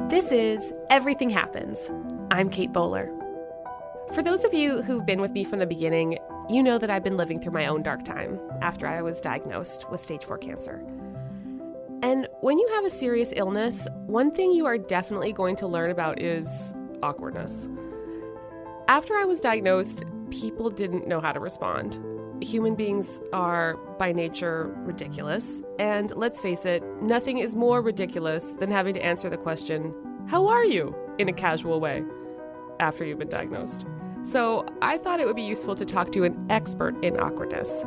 This is Everything Happens. I'm Kate Bowler. For those of you who've been with me from the beginning, you know that I've been living through my own dark time after I was diagnosed with stage 4 cancer. And when you have a serious illness, one thing you are definitely going to learn about is awkwardness. After I was diagnosed, people didn't know how to respond. Human beings are, by nature, ridiculous. And let's face it, nothing is more ridiculous than having to answer the question, "How are you?" in a casual way after you've been diagnosed. So I thought it would be useful to talk to an expert in awkwardness.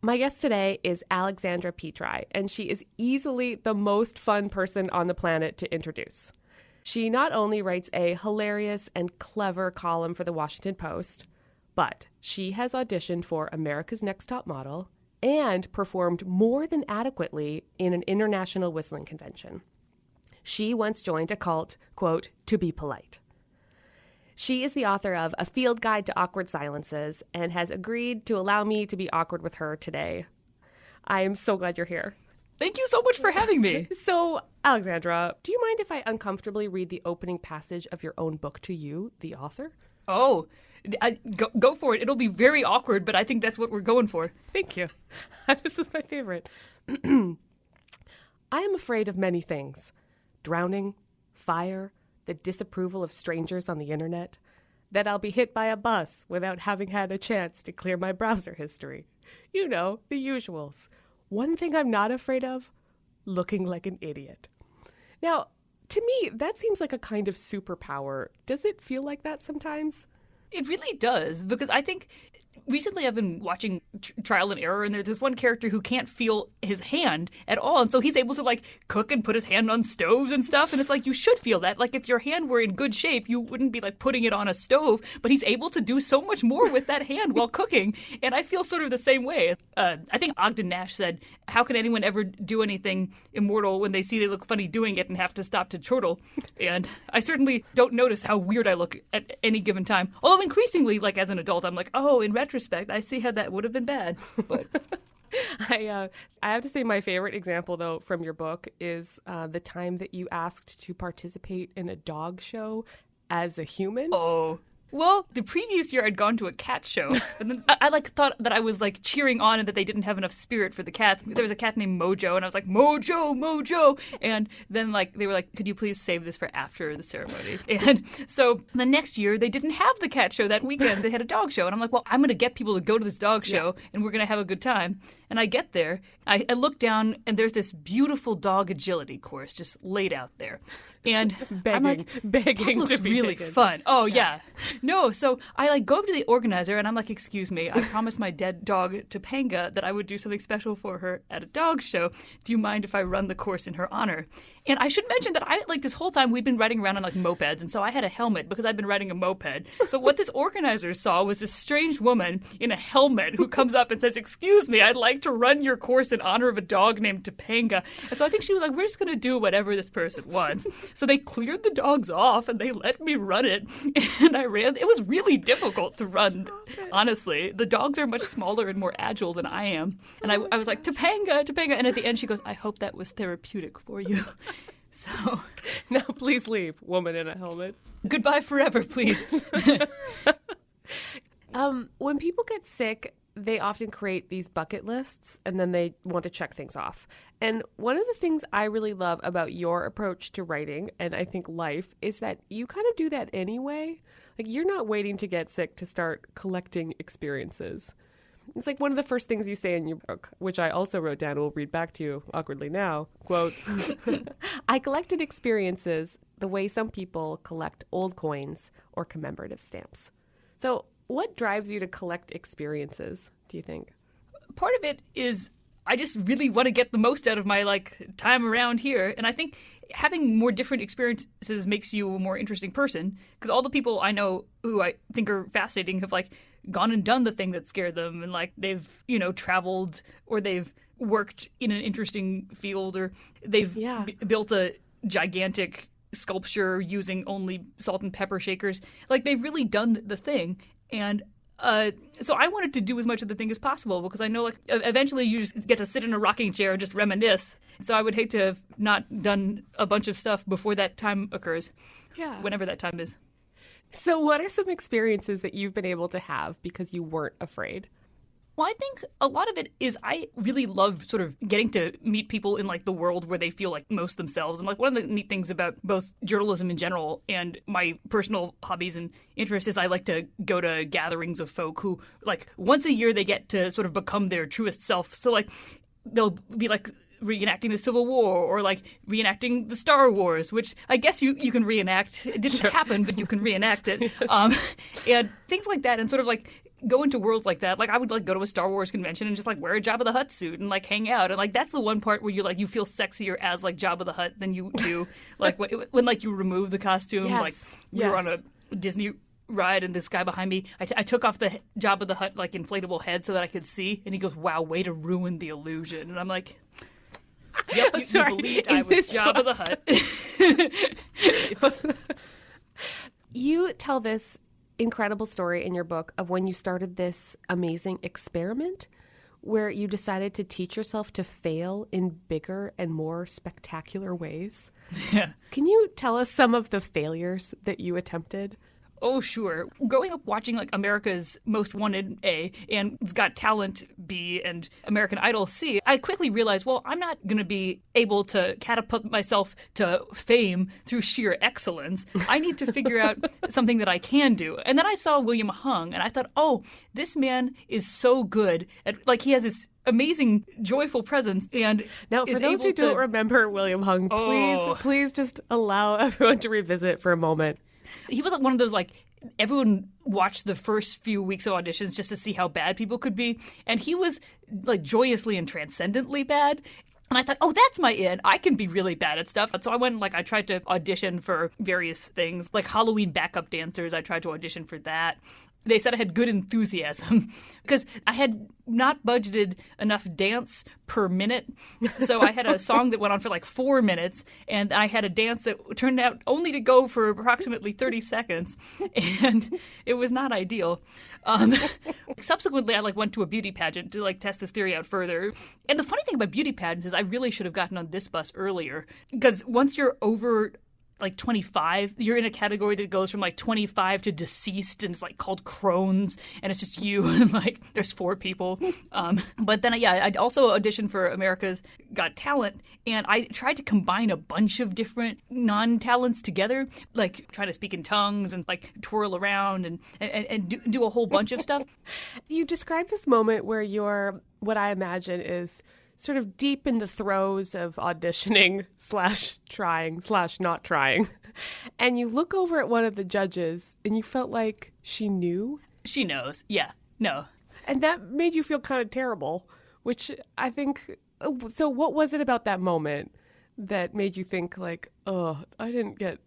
My guest today is Alexandra Petri, and she is easily the most fun person on the planet to introduce. She not only writes a hilarious and clever column for the Washington Post, but she has auditioned for America's Next Top Model and performed more than adequately in an international whistling convention. She once joined a cult, quote, to be polite. She is the author of A Field Guide to Awkward Silences and has agreed to allow me to be awkward with her today. I am so glad you're here. Thank you so much for having me. So, Alexandra, do you mind if I uncomfortably read the opening passage of your own book to you, the author? Oh, go for it. It'll be very awkward, but I think that's what we're going for. Thank you. This is my favorite. I am afraid of many things. Drowning, fire, the disapproval of strangers on the internet, that I'll be hit by a bus without having had a chance to clear my browser history. You know, the usuals. One thing I'm not afraid of, looking like an idiot. Now, to me, that seems like a kind of superpower. Does it feel like that sometimes? It really does, because I think recently I've been watching Trial and Error, and there's this one character who can't feel his hand at all, and so he's able to, like, cook and put his hand on stoves and stuff, and it's like, you should feel that. Like, if your hand were in good shape, you wouldn't be, like, putting it on a stove, but he's able to do so much more with that hand while cooking, and I feel sort of the same way. I think Ogden Nash said, how can anyone ever do anything immortal when they see they look funny doing it and have to stop to chortle? And I certainly don't notice how weird I look at any given time. Although increasingly, like, as an adult, I'm like, oh, in retrospect, I see how that would have been bad. But I have to say my favorite example, though, from your book is the time that you asked to participate in a dog show as a human. Oh. Well, the previous year I'd gone to a cat show, but then I thought that I was like cheering on and that they didn't have enough spirit for the cats. There was a cat named Mojo, and I was like, Mojo, Mojo! And then they were like, could you please save this for after the ceremony? And so the next year they didn't have the cat show that weekend. They had a dog show, and I'm like, well, I'm going to get people to go to this dog show, and we're going to have a good time. And I get there, I look down, and there's this beautiful dog agility course just laid out there. And I'm like, begging that looks to be really taken. fun. Oh, yeah. No, so I go up to the organizer, and I'm like, excuse me, I promised my dead dog, Topanga, that I would do something special for her at a dog show. Do you mind if I run the course in her honor? And I should mention that this whole time we'd been riding around on, mopeds, and so I had a helmet because I'd been riding a moped. So what this organizer saw was this strange woman in a helmet who comes up and says, excuse me, I'd like to run your course in honor of a dog named Topanga. And so I think she was like, we're just going to do whatever this person wants. So they cleared the dogs off, and they let me run it, and I ran. It was really difficult to run, honestly. The dogs are much smaller and more agile than I am. And I was like, Topanga, Topanga. And at the end, she goes, I hope that was therapeutic for you. So, now please leave, woman in a helmet. Goodbye forever, please. When people get sick, they often create these bucket lists, and then they want to check things off. And one of the things I really love about your approach to writing, and I think life, is that you kind of do that anyway. Like, you're not waiting to get sick to start collecting experiences. It's like one of the first things you say in your book, which I also wrote down and will read back to you awkwardly now. Quote, I collected experiences the way some people collect old coins or commemorative stamps. So what drives you to collect experiences, do you think? Part of it is I just really want to get the most out of my time around here. And I think having more different experiences makes you a more interesting person. Because all the people I know who I think are fascinating have gone and done the thing that scared them. And they've, traveled, or they've worked in an interesting field, or they've built a gigantic sculpture using only salt and pepper shakers. They've really done the thing. And So I wanted to do as much of the thing as possible because I know like eventually you just get to sit in a rocking chair and just reminisce. So I would hate to have not done a bunch of stuff before that time occurs. Yeah. Whenever that time is. So what are some experiences that you've been able to have because you weren't afraid? Well, I think a lot of it is I really love sort of getting to meet people in like the world where they feel like most themselves. And like one of the neat things about both journalism in general and my personal hobbies and interests is I like to go to gatherings of folk who like once a year they get to sort of become their truest self. So like they'll be like reenacting the Civil War or like reenacting the Star Wars, which I guess you can reenact. It didn't happen, but you can reenact it. And things like that and sort of like go into worlds like that. Like I would like go to a Star Wars convention and just like wear a Jabba the Hutt suit and like hang out. And like that's the one part where you feel sexier as like Jabba the Hutt than you do like when like you remove the costume. Yes. Like we were on a Disney ride and this guy behind me, I took off the Jabba the Hutt like inflatable head so that I could see. And he goes, "Wow, way to ruin the illusion." And I'm like, "Yep, you believed I was Jabba the Hutt." You tell this incredible story in your book of when you started this amazing experiment where you decided to teach yourself to fail in bigger and more spectacular ways. Yeah. Can you tell us some of the failures that you attempted? Oh, sure. Growing up watching like America's Most Wanted A and It's Got Talent B and American Idol C, I quickly realized, well, I'm not going to be able to catapult myself to fame through sheer excellence. I need to figure out something that I can do. And then I saw William Hung and I thought, oh, this man is so good at, like, he has this amazing, joyful presence. And now, for those who don't remember William Hung, please just allow everyone to revisit for a moment. He wasn't one of those, like, everyone watched the first few weeks of auditions just to see how bad people could be. And he was, like, joyously and transcendently bad. And I thought, oh, that's my in. I can be really bad at stuff. So I went, like, I tried to audition for various things. Like Halloween backup dancers, I tried to audition for that. They said I had good enthusiasm because I had not budgeted enough dance per minute. So I had a song that went on for like 4 minutes, and I had a dance that turned out only to go for approximately 30 seconds, and it was not ideal. Subsequently, I like went to a beauty pageant to like test this theory out further. And the funny thing about beauty pageants is I really should have gotten on this bus earlier because once you're over like 25, you're in a category that goes from like 25 to deceased, and it's like called Crohn's, and it's just you, and like there's 4 people. But then, yeah, I'd also auditioned for America's Got Talent, and I tried to combine a bunch of different non-talents together, like try to speak in tongues and like twirl around and do a whole bunch of stuff. You describe this moment where you're, what I imagine is sort of deep in the throes of auditioning / trying / not trying. And you look over at one of the judges and you felt like she knew. She knows. Yeah. No. And that made you feel kind of terrible, which I think, so what was it about that moment that made you think like, oh, I didn't get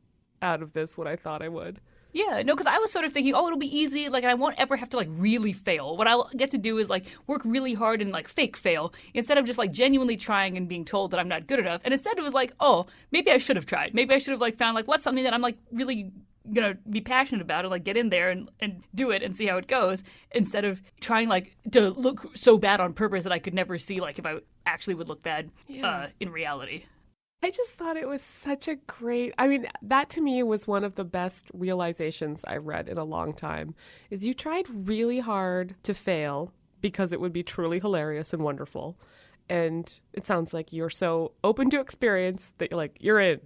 out of this what I thought I would? Yeah, no, because I was sort of thinking, oh, it'll be easy, like, I won't ever have to, like, really fail. What I'll get to do is, like, work really hard and, like, fake fail, instead of just, like, genuinely trying and being told that I'm not good enough. And instead it was like, oh, maybe I should have tried. Maybe I should have, like, found, like, what's something that I'm, like, really gonna be passionate about and, like, get in there and do it and see how it goes, instead of trying, like, to look so bad on purpose that I could never see, like, if I actually would look bad in reality. I just thought it was such a great, I mean, that to me was one of the best realizations I read in a long time, is you tried really hard to fail because it would be truly hilarious and wonderful. And it sounds like you're so open to experience that you're like, you're in.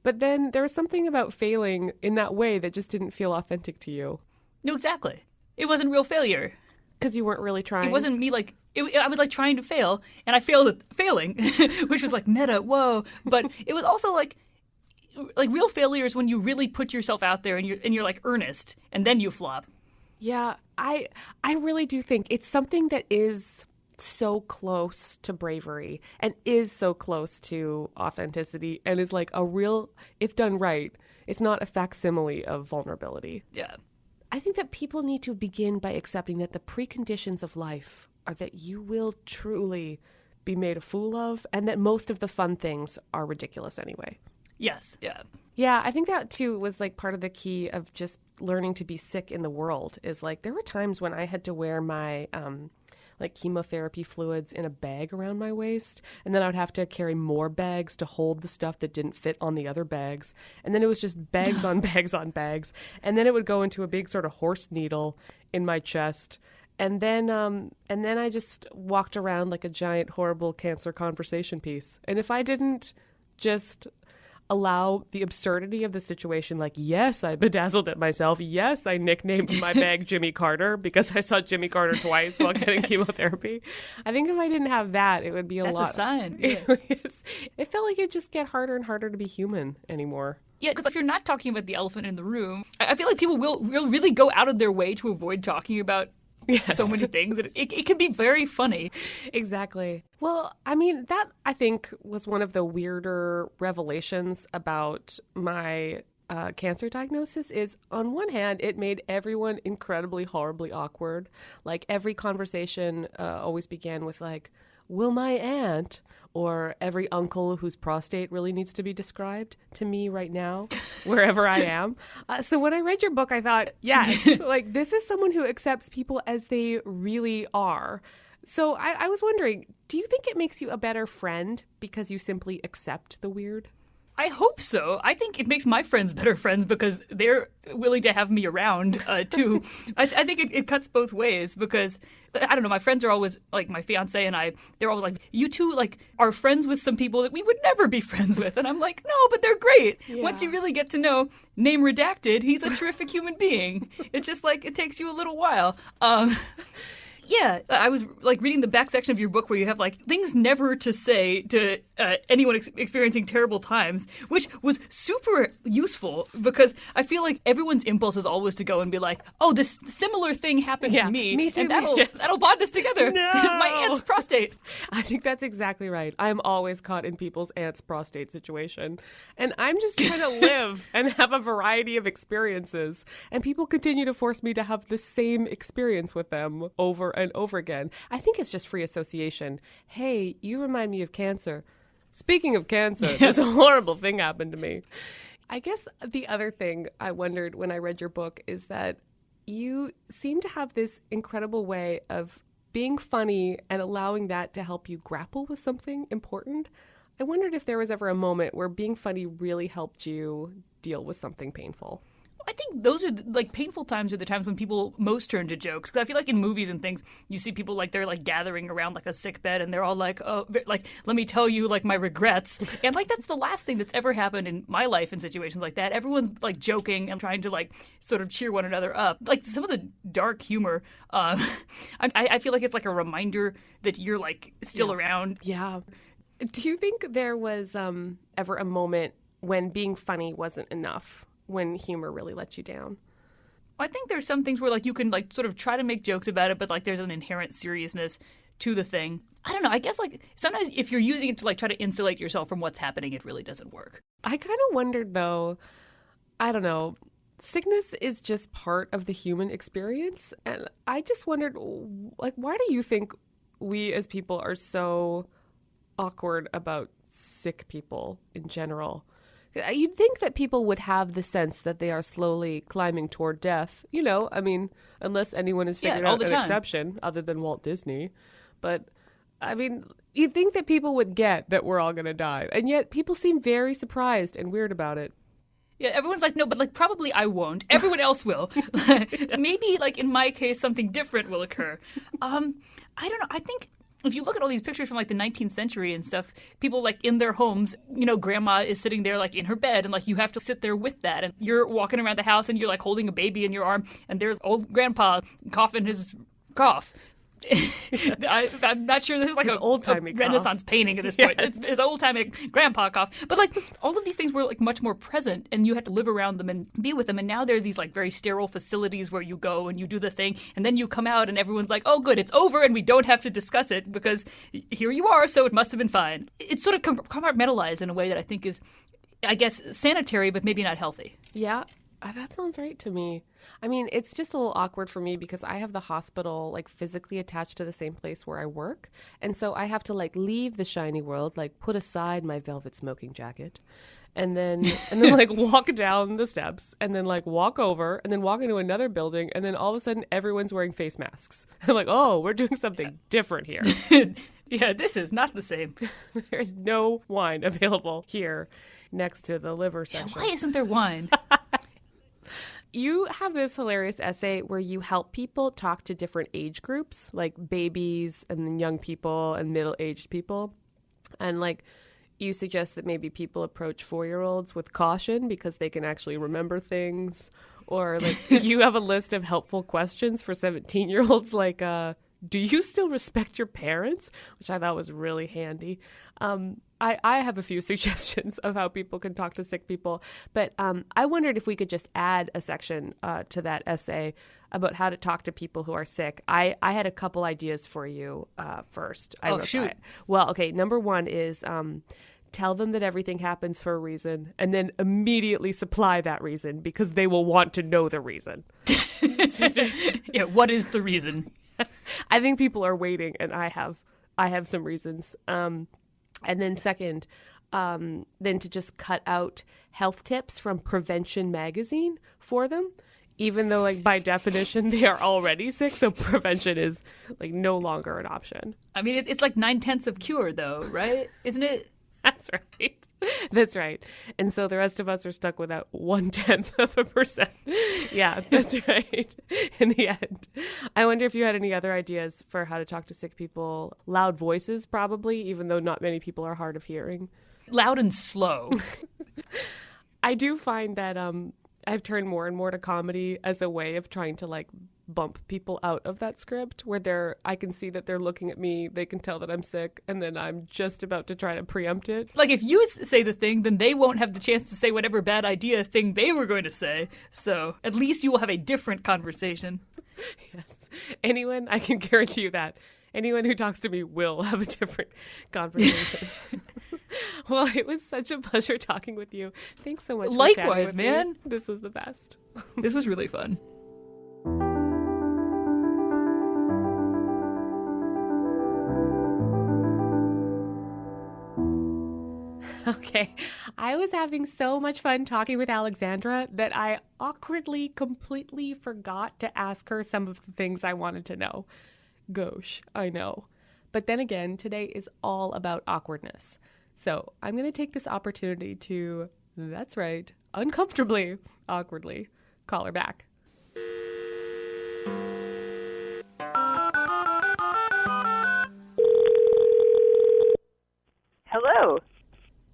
But then there was something about failing in that way that just didn't feel authentic to you. No, exactly. It wasn't real failure. Because you weren't really trying. It wasn't me, like, I was, like, trying to fail, and I failed at failing, which was, like, meta, whoa. But it was also, like real failure is when you really put yourself out there and you're like, earnest, and then you flop. Yeah, I really do think it's something that is so close to bravery and is so close to authenticity and is, like, a real, if done right, it's not a facsimile of vulnerability. Yeah. I think that people need to begin by accepting that the preconditions of life are that you will truly be made a fool of, and that most of the fun things are ridiculous anyway. Yes, yeah. Yeah, I think that too was like part of the key of just learning to be sick in the world is like there were times when I had to wear my like chemotherapy fluids in a bag around my waist. And then I would have to carry more bags to hold the stuff that didn't fit on the other bags. And then it was just bags on bags on bags. And then it would go into a big sort of horse needle in my chest. And then I just walked around like a giant, horrible cancer conversation piece. And if I didn't just allow the absurdity of the situation, like, yes, I bedazzled it myself. Yes, I nicknamed my bag Jimmy Carter because I saw Jimmy Carter twice while getting chemotherapy. I think if I didn't have that, it would be a lot. That's a sign. Yeah. It felt like it'd just get harder and harder to be human anymore. Yeah, because if you're not talking about the elephant in the room, I feel like people will really go out of their way to avoid talking about so many things. It can be very funny. Exactly. Well, I mean, that I think was one of the weirder revelations about my cancer diagnosis is on one hand, it made everyone incredibly, horribly awkward. Like every conversation always began with like, will my aunt or every uncle whose prostate really needs to be described to me right now, wherever I am. So when I read your book, I thought, yes, like this is someone who accepts people as they really are. So I was wondering, do you think it makes you a better friend because you simply accept the weird? I hope so. I think it makes my friends better friends because they're willing to have me around, too. I think it cuts both ways because, I don't know, my friends are always, like my fiance and I, they're always like, you two, like, are friends with some people that we would never be friends with. And I'm like, no, but they're great. Yeah. Once you really get to know, name redacted, he's a terrific human being. It's just like, it takes you a little while. Yeah, I was like reading the back section of your book where you have like things never to say to anyone experiencing terrible times, which was super useful because I feel like everyone's impulse is always to go and be like, oh, this similar thing happened to me. Me too. And that'll bond us together. No. My aunt's prostate. I think that's exactly right. I'm always caught in people's aunt's prostate situation. And I'm just trying to live and have a variety of experiences. And people continue to force me to have the same experience with them over and over again. I think it's just free association. Hey, you remind me of cancer. Speaking of cancer, this horrible thing happened to me. I guess the other thing I wondered when I read your book is that you seem to have this incredible way of being funny and allowing that to help you grapple with something important. I wondered if there was ever a moment where being funny really helped you deal with something painful. I think those are like painful times are the times when people most turn to jokes. Because I feel like in movies and things, you see people like they're like gathering around like a sick bed and they're all like, oh, like, let me tell you like my regrets. And like that's the last thing that's ever happened in my life in situations like that. Everyone's like joking and trying to like sort of cheer one another up. Like some of the dark humor, I feel like it's like a reminder that you're like still around. Yeah. Do you think there was ever a moment when being funny wasn't enough? When humor really lets you down? I think there's some things where like you can like sort of try to make jokes about it, but like there's an inherent seriousness to the thing. I don't know. I guess like sometimes if you're using it to like try to insulate yourself from what's happening, it really doesn't work. I kind of wondered though, I don't know, sickness is just part of the human experience. And I just wondered, like, why do you think we as people are so awkward about sick people in general? You'd think that people would have the sense that they are slowly climbing toward death. You know, I mean, unless anyone has figured out an exception other than Walt Disney. But, I mean, you'd think that people would get that we're all going to die. And yet people seem very surprised and weird about it. Yeah, everyone's like, no, but like probably I won't. Everyone else will. Maybe like in my case, something different will occur. I don't know. I think if you look at all these pictures from like the 19th century and stuff, people like in their homes, you know, grandma is sitting there like in her bed and like you have to sit there with that. And you're walking around the house and you're like holding a baby in your arm and there's old grandpa coughing his cough. I'm not sure this is like a old-timey Renaissance painting at this point. Yes. It's old-timey grandpa cough. But like all of these things were like much more present and you had to live around them and be with them. And now there's these like very sterile facilities where you go and you do the thing and then you come out and everyone's like, oh good, it's over and we don't have to discuss it because here you are, so it must have been fine. It's sort of compartmentalized in a way that I think is, I guess, sanitary but maybe not healthy. Yeah. That sounds right to me. I mean, it's just a little awkward for me because I have the hospital like physically attached to the same place where I work. And so I have to like leave the shiny world, like put aside my velvet smoking jacket and then like walk down the steps, and then like walk over, and then walk into another building, and then all of a sudden everyone's wearing face masks. I'm like, oh, we're doing something different here. Yeah, this is not the same. There's no wine available here next to the liver section. Why isn't there wine? You have this hilarious essay where you help people talk to different age groups, like babies and then young people and middle-aged people. And like you suggest that maybe people approach 4-year-olds with caution because they can actually remember things. Or like you have a list of helpful questions for 17-year-olds like, do you still respect your parents? Which I thought was really handy. I have a few suggestions of how people can talk to sick people, but I wondered if we could just add a section to that essay about how to talk to people who are sick. I had a couple ideas for you first. Shoot. Well, okay, number one is tell them that everything happens for a reason, and then immediately supply that reason because they will want to know the reason. Yeah, what is the reason? I think people are waiting, and I have some reasons. And then second, then to just cut out health tips from Prevention magazine for them, even though like by definition they are already sick, so prevention is like no longer an option. I mean, it's like 9/10 of cure, though, right? Isn't it? That's right. That's right. And so the rest of us are stuck with that 0.1%. Yeah, that's right. In the end. I wonder if you had any other ideas for how to talk to sick people. Loud voices, probably, even though not many people are hard of hearing. Loud and slow. I do find that I've turned more and more to comedy as a way of trying to like bump people out of that script where I can see that they're looking at me, they can tell that I'm sick, and then I'm just about to try to preempt it. Like if you say the thing, then they won't have the chance to say whatever bad idea thing they were going to say. So at least you will have a different conversation. Yes. Anyone, I can guarantee you that. Anyone who talks to me will have a different conversation. Well, it was such a pleasure talking with you. Thanks so much for chatting with Likewise, man. me. This was the best. This was really fun. Okay, I was having so much fun talking with Alexandra that I awkwardly completely forgot to ask her some of the things I wanted to know. Gosh, I know. But then again, today is all about awkwardness. So I'm going to take this opportunity to, that's right, uncomfortably, awkwardly, call her back. Hello.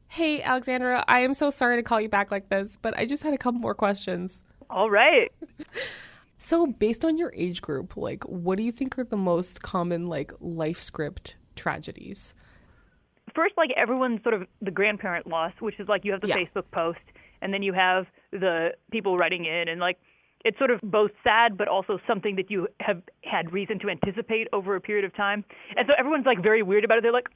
Hey, Alexandra, I am so sorry to call you back like this, but I just had a couple more questions. All right. So based on your age group, like, what do you think are the most common, like, life script tragedies? First, like everyone's sort of the grandparent loss, which is like you have the Facebook post, and then you have the people writing in, and like it's sort of both sad, but also something that you have had reason to anticipate over a period of time. And so everyone's like very weird about it. They're like,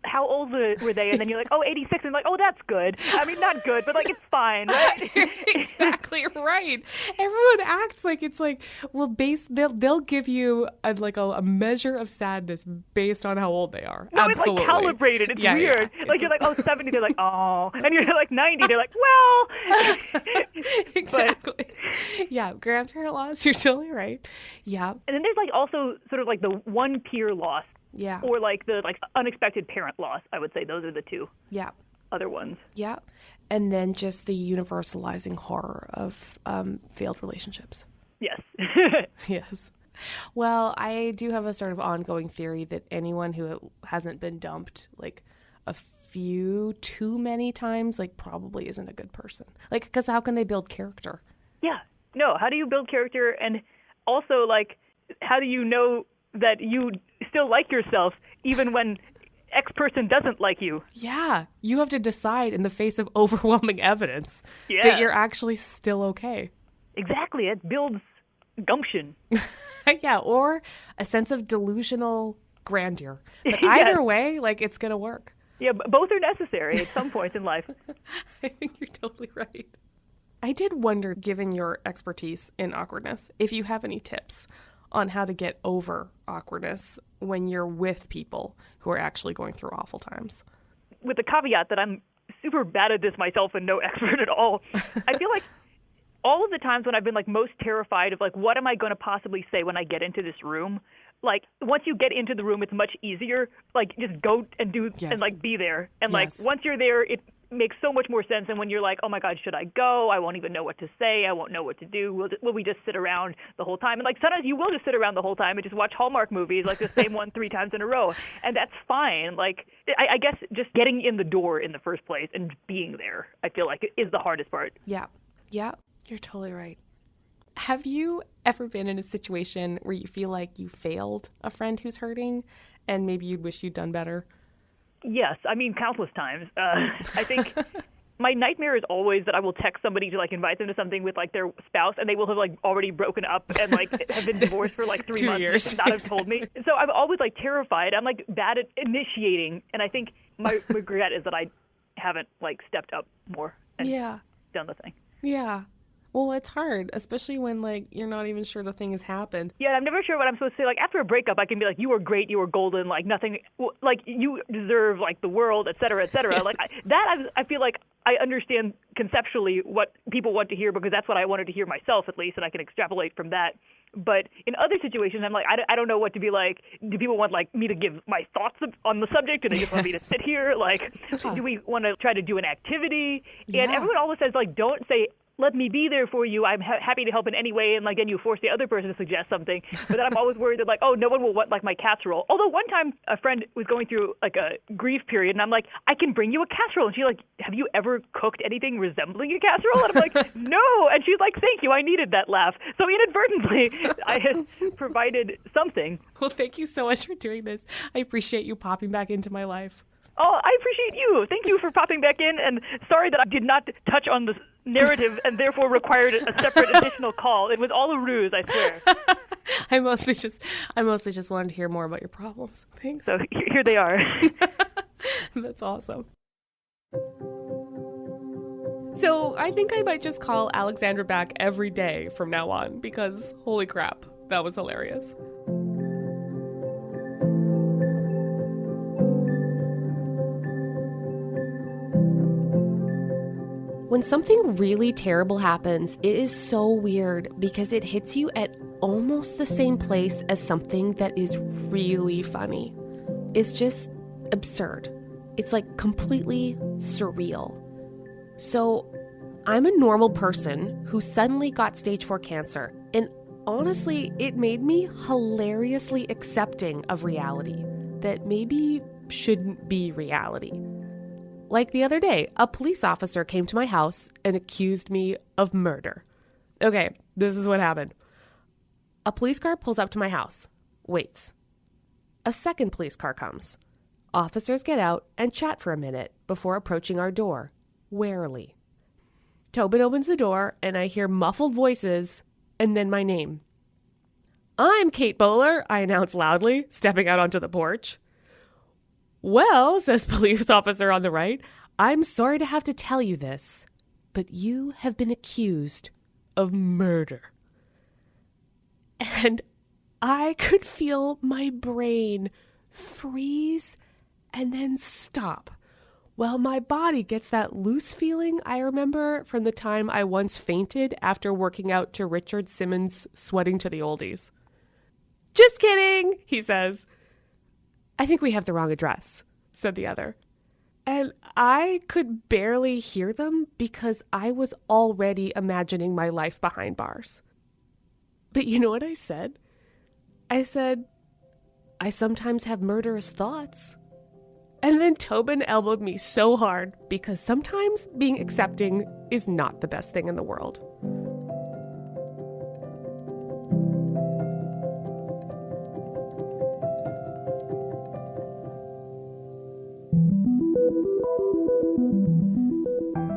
how old were they? And then you're like, oh, 86. And like, oh, that's good. I mean, not good, but like, it's fine, right? Exactly right. Everyone acts like it's like, well, they'll give you a measure of sadness based on how old they are. No, Absolutely. it's like calibrated. It's weird. Yeah. Like you're like, oh, 70. They're like, oh. And you're like 90. They're like, well. Exactly. Yeah. Grandparent loss, you're totally right. Yeah. And then there's like also sort of like the one peer loss. Yeah. Or like the unexpected parent loss, I would say. Those are the two. Yeah. Other ones. Yeah. And then just the universalizing horror of failed relationships. Yes. Yes. Well, I do have a sort of ongoing theory that anyone who hasn't been dumped like a few too many times, like probably isn't a good person. Like, because how can they build character? Yeah. No, how do you build character? And also, like, how do you know that you still like yourself even when X person doesn't like you? Yeah. You have to decide in the face of overwhelming evidence that you're actually still okay. Exactly. It builds gumption. Yeah, or a sense of delusional grandeur. But either way, like, it's going to work. Yeah, both are necessary at some point in life. I think you're totally right. I did wonder, given your expertise in awkwardness, if you have any tips on how to get over awkwardness when you're with people who are actually going through awful times. With the caveat that I'm super bad at this myself and no expert at all. I feel like all of the times when I've been like most terrified of like, what am I going to possibly say when I get into this room? Like once you get into the room, it's much easier. Like just go and do and like be there. And like once you're there, it makes so much more sense than when you're like, oh my God, should I go? I won't even know what to say. I won't know what to do. Will we just sit around the whole time? And like sometimes you will just sit around the whole time and just watch Hallmark movies, like the same one 3 times in a row. And that's fine. Like I guess just getting in the door in the first place and being there, I feel like is the hardest part. Yeah. Yeah. You're totally right. Have you ever been in a situation where you feel like you failed a friend who's hurting and maybe you'd wish you'd done better? Yes. I mean, countless times. I think my nightmare is always that I will text somebody to like invite them to something with like their spouse and they will have like already broken up and like have been divorced for like 3 months years. and not have told me. So I'm always like terrified. I'm like bad at initiating. And I think my regret is that I haven't like stepped up more and done the thing. Yeah. Well, it's hard, especially when, like, you're not even sure the thing has happened. Yeah, I'm never sure what I'm supposed to say. Like, after a breakup, I can be like, you were great, you were golden, like, nothing, like, you deserve, like, the world, et cetera, et cetera. Yes. Like, I feel like I understand conceptually what people want to hear because that's what I wanted to hear myself, at least, and I can extrapolate from that. But in other situations, I'm like, I don't know what to be like. Do people want, like, me to give my thoughts on the subject? Do they just want me to sit here? Like, do we want to try to do an activity? Yeah. And everyone always says, like, don't say, let me be there for you. I'm happy to help in any way. And like then you force the other person to suggest something. But then I'm always worried that like, oh, no one will want like my casserole. Although one time a friend was going through like a grief period and I'm like, I can bring you a casserole. And she's like, have you ever cooked anything resembling a casserole? And I'm like, no. And she's like, thank you. I needed that laugh. So inadvertently, I had provided something. Well, thank you so much for doing this. I appreciate you popping back into my life. Oh, I appreciate you. Thank you for popping back in. And sorry that I did not touch on the narrative and therefore required a separate additional call. It was all a ruse, I swear. I mostly just wanted to hear more about your problems. Thanks. So here they are. That's awesome. So I think I might just call Alexandra back every day from now on because holy crap, that was hilarious. When something really terrible happens, it is so weird because it hits you at almost the same place as something that is really funny. It's just absurd. It's like completely surreal. So I'm a normal person who suddenly got stage 4 cancer, and honestly, it made me hilariously accepting of reality that maybe shouldn't be reality. Like the other day, a police officer came to my house and accused me of murder. Okay, this is what happened. A police car pulls up to my house, waits. A second police car comes. Officers get out and chat for a minute before approaching our door, warily. Tobin opens the door and I hear muffled voices and then my name. I'm Kate Bowler, I announce loudly, stepping out onto the porch. Well, says police officer on the right, I'm sorry to have to tell you this, but you have been accused of murder. And I could feel my brain freeze and then stop. Well, my body gets that loose feeling I remember from the time I once fainted after working out to Richard Simmons' Sweating to the Oldies. Just kidding, he says. I think we have the wrong address, said the other. And I could barely hear them because I was already imagining my life behind bars. But you know what I said? I said, I sometimes have murderous thoughts. And then Tobin elbowed me so hard because sometimes being accepting is not the best thing in the world.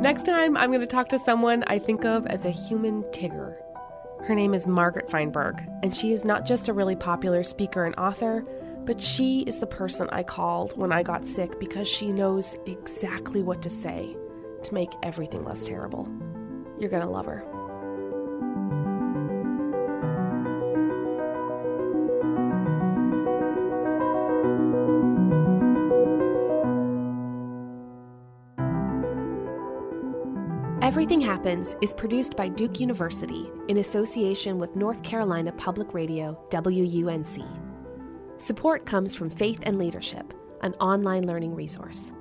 Next time, I'm going to talk to someone I think of as a human Tigger. Her name is Margaret Feinberg, and she is not just a really popular speaker and author, but she is the person I called when I got sick because she knows exactly what to say to make everything less terrible. You're going to love her. Everything Happens is produced by Duke University in association with North Carolina Public Radio, WUNC. Support comes from Faith and Leadership, an online learning resource.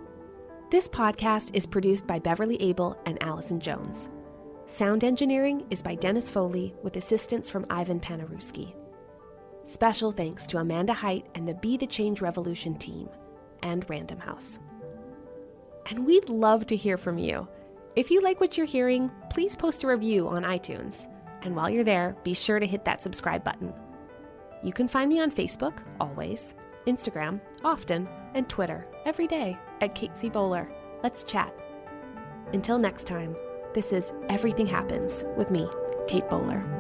This podcast is produced by Beverly Abel and Allison Jones. Sound engineering is by Dennis Foley with assistance from Ivan Panaruski. Special thanks to Amanda Height and the Be the Change Revolution team, and Random House. And we'd love to hear from you. If you like what you're hearing, please post a review on iTunes. And while you're there, be sure to hit that subscribe button. You can find me on Facebook, always, Instagram, often, and Twitter, every day, at Kate C. Bowler. Let's chat. Until next time, this is Everything Happens with me, Kate Bowler.